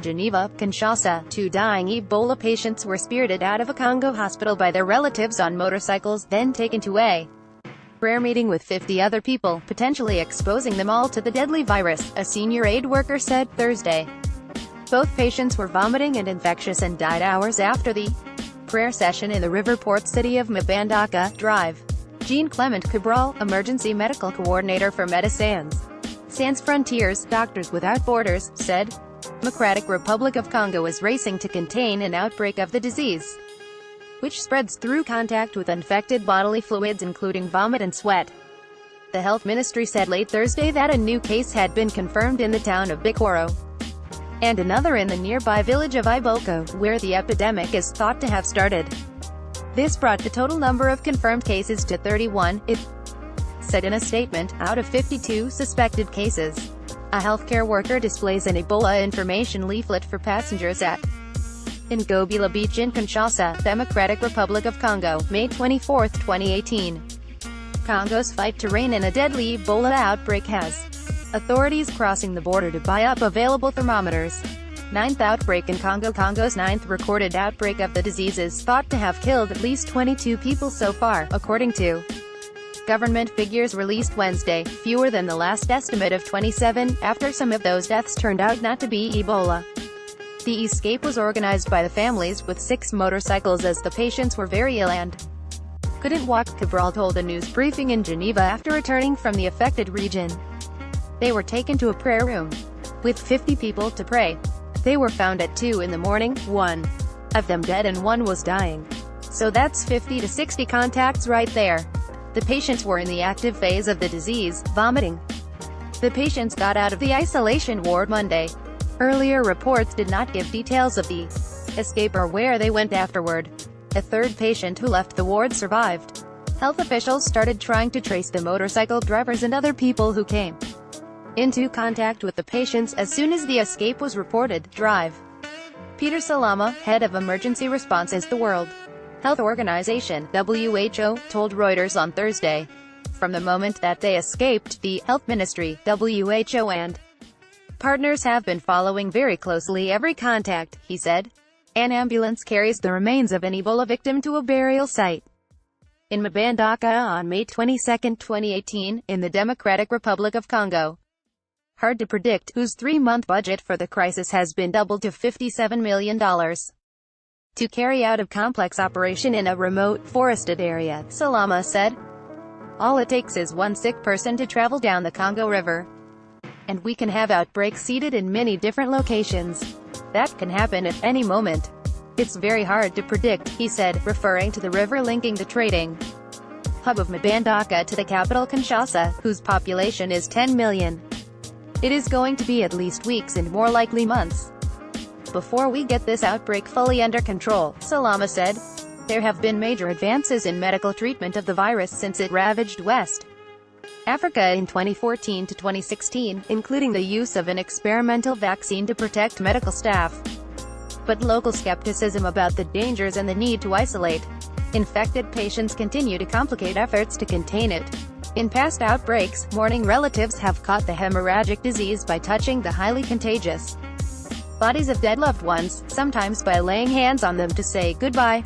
Geneva, Kinshasa, 2 dying Ebola patients were spirited out of a Congo hospital by their relatives on motorcycles, then taken to a prayer meeting with 50 other people, potentially exposing them all to the deadly virus, a senior aid worker said Thursday. Both patients were vomiting and infectious and died hours after the prayer session in the river port city of Mbandaka Drive. Jean-Clement Cabral, emergency medical coordinator for Médecins Sans Frontières, Doctors Without Borders, said, Democratic Republic of Congo is racing to contain an outbreak of the disease, which spreads through contact with infected bodily fluids including vomit and sweat. The health ministry said late Thursday that a new case had been confirmed in the town of Bikoro, and another in the nearby village of Iboko, where the epidemic is thought to have started. This brought the total number of confirmed cases to 31, it said in a statement, out of 52 suspected cases. A healthcare worker displays an Ebola information leaflet for passengers at Ngobila Beach in Kinshasa, Democratic Republic of Congo, May 24, 2018. Congo's fight to rein in a deadly Ebola outbreak has authorities crossing the border to buy up available thermometers. 9th outbreak in Congo. Congo's 9th recorded outbreak of the disease is thought to have killed at least 22 people so far, according to government figures released Wednesday, fewer than the last estimate of 27, after some of those deaths turned out not to be Ebola. The escape was organized by the families with 6 motorcycles as the patients were very ill and couldn't walk, Cabral told a news briefing in Geneva after returning from the affected region. They were taken to a prayer room with 50 people to pray. They were found at 2 in the morning, 1 of them dead and 1 was dying. So that's 50 to 60 contacts right there. The patients were in the active phase of the disease, vomiting. The patients got out of the isolation ward Monday. Earlier reports did not give details of the escape or where they went afterward. A third patient who left the ward survived. Health officials started trying to trace the motorcycle drivers and other people who came into contact with the patients as soon as the escape was reported. Drive. Peter Salama, head of emergency response at the World Health Organization, WHO, told Reuters on Thursday. From the moment that they escaped, the health ministry, WHO and partners have been following very closely every contact, he said. An ambulance carries the remains of an Ebola victim to a burial site in Mbandaka on May 22, 2018, in the Democratic Republic of Congo. Hard to predict, whose 3-month budget for the crisis has been doubled to $57 million. To carry out a complex operation in a remote, forested area, Salama said. All it takes is one sick person to travel down the Congo River, and we can have outbreaks seeded in many different locations. That can happen at any moment. It's very hard to predict, he said, referring to the river linking the trading hub of Mbandaka to the capital Kinshasa, whose population is 10 million. It is going to be at least weeks and more likely months before we get this outbreak fully under control, Salama said. There have been major advances in medical treatment of the virus since it ravaged West Africa in 2014 to 2016, including the use of an experimental vaccine to protect medical staff. But local skepticism about the dangers and the need to isolate infected patients continue to complicate efforts to contain it. In past outbreaks, mourning relatives have caught the hemorrhagic disease by touching the highly contagious bodies of dead loved ones, sometimes by laying hands on them to say goodbye.